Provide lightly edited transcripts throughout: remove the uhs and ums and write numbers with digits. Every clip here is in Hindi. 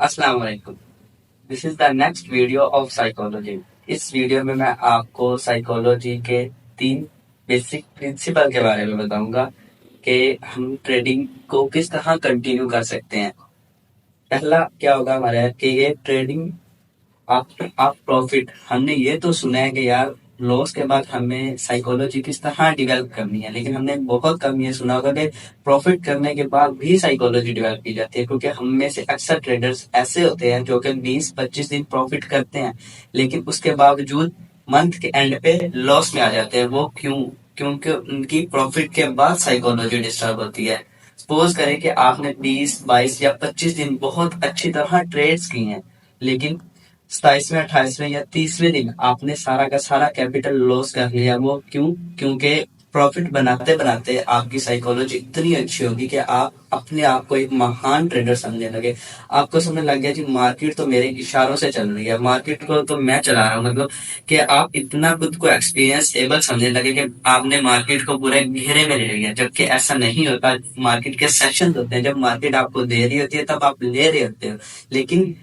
अस्सलाम वालेकुम। This is the next video of psychology. इस वीडियो में मैं आपको साइकोलॉजी के 3 बेसिक प्रिंसिपल के बारे में बताऊंगा कि हम ट्रेडिंग को किस तरह कंटिन्यू कर सकते हैं। पहला क्या होगा हमारा कि ये ट्रेडिंग आप प्रॉफिट, हमने ये तो सुना है कि यार लॉस के बाद हमें साइकोलॉजी किस तरह डेवलप करनी है, लेकिन हमने बहुत कम ये सुना होगा कि प्रॉफिट करने के बाद भी साइकोलॉजी डेवलप की जाती है। क्योंकि हम में से अक्सर ट्रेडर्स ऐसे होते हैं जो कि 20-25 दिन प्रॉफिट करते हैं, लेकिन उसके बावजूद मंथ के एंड पे लॉस में आ जाते हैं। वो क्यों? क्योंकि उनकी प्रॉफिट के बाद साइकोलॉजी डिस्टर्ब होती है। सपोज करें कि आपने 20, 22 या 25 दिन बहुत अच्छी तरह ट्रेड्स की हैं, लेकिन 27वें, 28वें या 30वें दिन आपने सारा का सारा कैपिटल लॉस कर लिया। वो क्यों? क्योंकि प्रॉफिट बनाते बनाते आपकी साइकोलॉजी इतनी अच्छी होगी कि आप अपने आप को एक महान ट्रेडर समझने लगे। आपको समझ लग गया कि मार्केट तो मेरे इशारों से चल रही है, मार्केट को तो मैं चला रहा हूँ। मतलब कि आप इतना खुद को एक्सपीरियंस एबल समझने लगे कि आपने मार्केट को पूरे घेरे में ले लिया, जबकि ऐसा नहीं होता। मार्केट के सेक्शन होते हैं, जब मार्केट आपको दे रही होती है तब आप ले रहे होते हो, लेकिन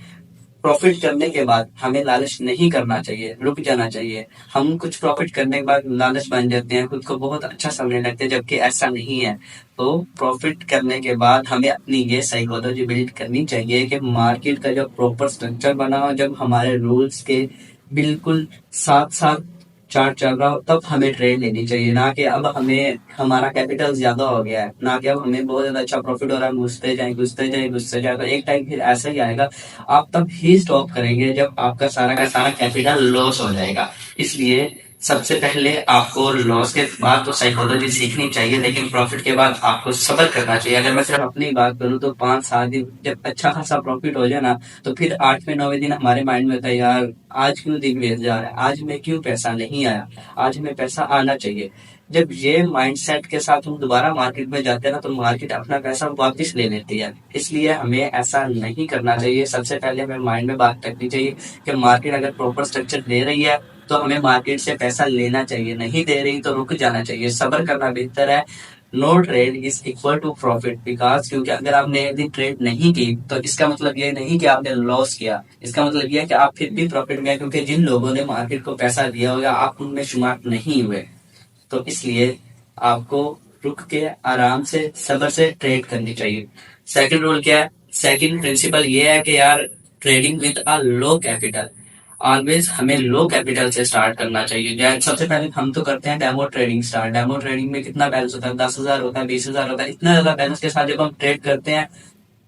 प्रॉफिट करने के बाद हमें लालच नहीं करना चाहिए, रुक जाना चाहिए। हम कुछ प्रॉफिट करने के बाद लालच बन जाते हैं, खुद को बहुत अच्छा समझने लगते हैं, जबकि ऐसा नहीं है। तो प्रॉफिट करने के बाद हमें अपनी ये साइकोलॉजी बिल्ड करनी चाहिए कि मार्केट का जो प्रॉपर स्ट्रक्चर बना हो, जब हमारे रूल्स के बिल्कुल साथ साथ चार्ट चल रहा हो, तब हमें ट्रेड लेनी चाहिए। ना कि अब हमें हमारा कैपिटल ज्यादा हो गया है, ना कि अब हमें बहुत ज्यादा अच्छा प्रॉफिट हो रहा है, घुसते जाए घुसते जाए घुसते जाए, तो एक टाइम फिर ऐसा ही आएगा। आप तब ही स्टॉप करेंगे जब आपका सारा का सारा कैपिटल लॉस हो जाएगा। इसलिए सबसे पहले आपको लॉस के बाद तो साइकोलॉजी सीखनी चाहिए, लेकिन प्रॉफिट के बाद आपको सब्र करना चाहिए। अगर मैं सिर्फ अपनी बात करूं तो 5-7 दिन जब अच्छा खासा प्रॉफिट हो जाए ना, तो फिर 8वें 9वें दिन हमारे माइंड में होता है, यार आज क्यों दिन वेस्ट जा रहा है, आज में क्यों पैसा नहीं आया, आज हमें पैसा आना चाहिए। जब ये माइंडसेट के साथ हम दोबारा मार्केट में जाते हैं ना, तो मार्केट अपना पैसा वापस ले लेती है। इसलिए हमें ऐसा नहीं करना चाहिए। सबसे पहले हमें माइंड में बात रखनी चाहिए कि मार्केट अगर प्रॉपर स्ट्रक्चर दे रही है तो हमें मार्केट से पैसा लेना चाहिए, नहीं दे रही तो रुक जाना चाहिए, सब्र करना बेहतर है। No trade is equal to profit, because क्योंकि अगर आपने एक दिन ट्रेड नहीं की तो इसका मतलब ये नहीं कि आपने लॉस किया, इसका मतलब ये है कि आप फिर भी प्रॉफिट में हैं, क्योंकि जिन लोगों ने मार्केट को पैसा दिया होगा आप उनमें शुमार नहीं हुए। तो इसलिए आपको रुक के आराम से सब्र से ट्रेड करनी चाहिए। सेकंड रूल क्या है? सेकंड प्रिंसिपल ये है कि यार trading with a low capital, always हमें लो कैपिटल से स्टार्ट करना चाहिए। जैसे सबसे पहले हम तो करते हैं demo trading start. Demo trading में कितना बैलेंस होता है? 10,000 होता है, 20,000 होता है। इतना ज्यादा बैलेंस के साथ जब हम ट्रेड करते हैं,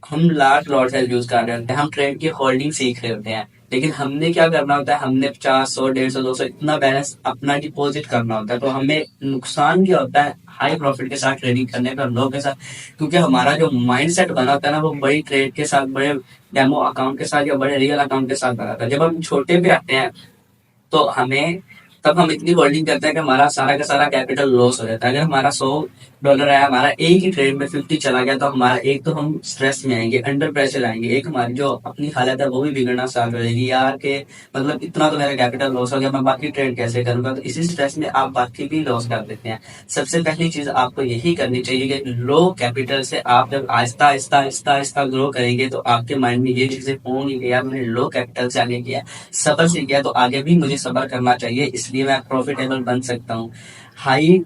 हम लार्ज लॉट साइज यूज कर रहे होते हैं, हम ट्रेड की होल्डिंग सीख रहे होते हैं, लेकिन हमने क्या करना होता है, हमने 50, 100, 150, 200 इतना बैलेंस अपना डिपॉजिट करना होता है। तो हमें नुकसान क्या होता है हाई प्रॉफिट के साथ ट्रेडिंग करने पर, लो के साथ? क्योंकि हमारा जो माइंड सेट बना होता है ना, वो बड़ी ट्रेड के साथ, बड़े डेमो अकाउंट के साथ या बड़े रियल अकाउंट के साथ बना था। जब हम छोटे पे आते हैं तो हमें तब हम इतनी होल्डिंग करते हैं कि हमारा सारा का सारा कैपिटल लॉस हो जाता है। अगर हमारा $100 आया, हमारा एक ही ट्रेड में 50 चला गया, तो हमारा एक तो हम स्ट्रेस में आएंगे, अंडर प्रेशर आएंगे, एक हमारी जो अपनी हालत है वो भी बिगड़ना स्टार्ट हो जाएगी। यार के मतलब इतना तो मेरा कैपिटल लॉस हो गया, मैं बाकी ट्रेड कैसे करूंगा? तो इसी स्ट्रेस में आप बाकी भी लॉस कर देते हैं। सबसे पहली चीज आपको यही करनी चाहिए कि लो कैपिटल से आप जब आहिस्ता आहिस्ता आहिस्ता आहिस्ता ग्रो करेंगे, तो आपके माइंड में ये चीजें होंगी कि यार मैंने लो कैपिटल से आगे किया, सब्र से किया, तो आगे भी मुझे सब्र करना चाहिए, इसलिए मैं प्रॉफिटेबल बन सकता हूँ। हाई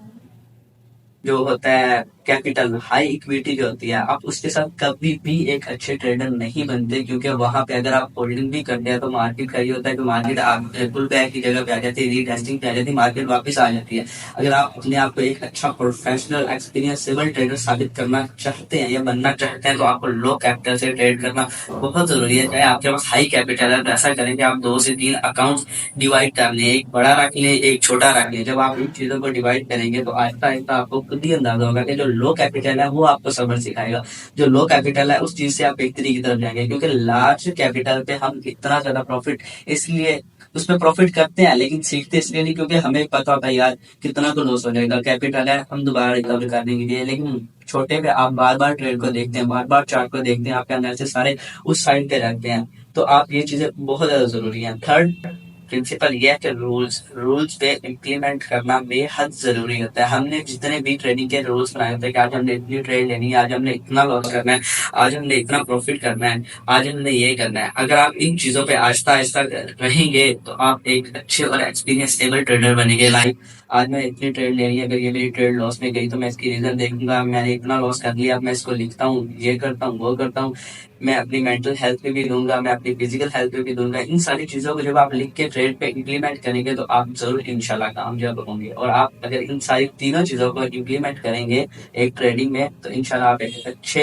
जो होता है कैपिटल, हाई इक्विटी जो होती है, आप उसके साथ कभी भी एक अच्छे ट्रेडर नहीं बनते। क्योंकि वहां पे अगर आप होल्डिंग भी करते हैं तो मार्केट का ये होता है कि मार्केट आप पुल बैक की जगह पे आ जाती है, रीटेस्टिंग पे आ जाती है, मार्केट वापस आ जाती है। अगर आप अपने आप को एक अच्छा प्रोफेशनल एक्सपीरियंसेबल ट्रेडर साबित करना चाहते हैं या बनना चाहते हैं, तो आपको लो कैपिटल से ट्रेड करना बहुत जरूरी है। चाहे आपके पास हाई कैपिटल है तो ऐसा करें कि आप 2 से 3 अकाउंट डिवाइड कर लें, एक बड़ा रख लें, एक छोटा रख लें। जब आप इन चीजों को डिवाइड करेंगे तो आहिस्ता आहिस्ता आपको खुद ही अंदाजा होगा कि जो लो कैपिटल है वो आपको सब्र सिखाएगा, जो लो कैपिटल है उस चीज से आप बेहतरी की तरफ जाएंगे। क्योंकि लार्ज कैपिटल पे हम इतना ज्यादा प्रॉफिट इसलिए उसमें प्रॉफिट करते हैं, लेकिन सीखते इसलिए नहीं क्योंकि हमें पता होता है यार कितना तो लॉस हो जाएगा, कैपिटल है हम दोबारा रिकवर करने के लिए। लेकिन छोटे पे आप बार बार ट्रेड को देखते हैं, बार बार चार्ट को देखते हैं, आपके एनालिसिस सारे उस साइड पे रहते हैं। तो आप ये चीजें बहुत ज्यादा जरूरी है। थर्ड प्रिंसिपल ये है कि रूल्स पे इम्प्लीमेंट करना बेहद जरूरी होता है। हमने जितने भी ट्रेडिंग के रूल्स बनाए होते हैं कि आज हमने इतनी ट्रेड लेनी है, आज हमने इतना लॉस करना है, आज हमने इतना प्रॉफिट करना है, आज हमने ये करना है, अगर आप इन चीजों पे आहिस्ता आहिस्ता रहेंगे तो आप एक अच्छे और एक्सपीरियंस ट्रेडर बनेंगे। लाइक आज मैं इतनी ट्रेड ले रही है, अगर ये मेरी ट्रेड लॉस में गई तो मैं इसकी रीजन देखूंगा, मैंने इतना लॉस कर लिया, अब मैं इसको लिखता हूँ, ये करता हूँ, वो करता हूँ, मैं अपनी मेंटल हेल्थ पे भी दूंगा, मैं अपनी फिजिकल हेल्थ पे भी दूंगा। इन सारी चीजों को जब आप लिख के ट्रेड पे इम्प्लीमेंट करेंगे तो आप जरूर इंशाल्लाह कामयाब होंगे। और आप अगर इन सारी तीनों चीजों को इम्प्लीमेंट करेंगे एक ट्रेडिंग में तो इंशाल्लाह आप एक अच्छे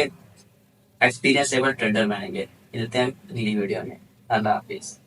एक्सपीरियंस ट्रेडर बनेंगे। मिलते हैं अगली वीडियो में। अल्लाह हाफिज।